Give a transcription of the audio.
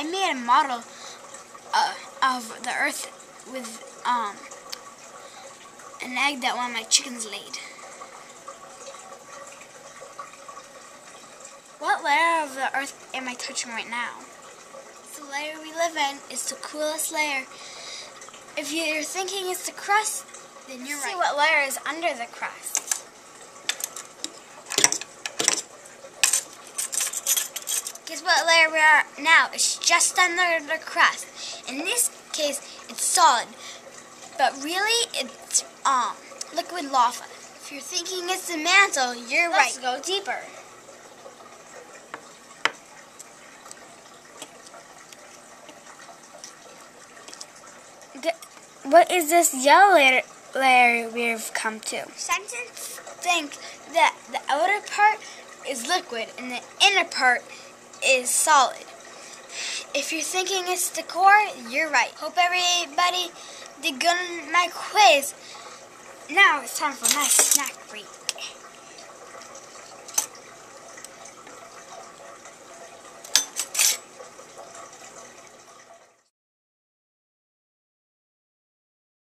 I made a model of the Earth with an egg that one of my chickens laid. What layer of the Earth am I touching right now? The layer we live in is the coolest layer. If you're thinking it's the crust, then you're right. See what layer is under the crust. Guess what layer we are now? It's just under the crust. In this case, it's solid, but really it's liquid lava. If you're thinking it's the mantle, you're right. Let's go deeper. What is this yellow layer we've come to? Scientists think that the outer part is liquid and the inner part is solid. If you're thinking it's the core, you're right. Hope everybody did good on my quiz. Now it's time for my snack break.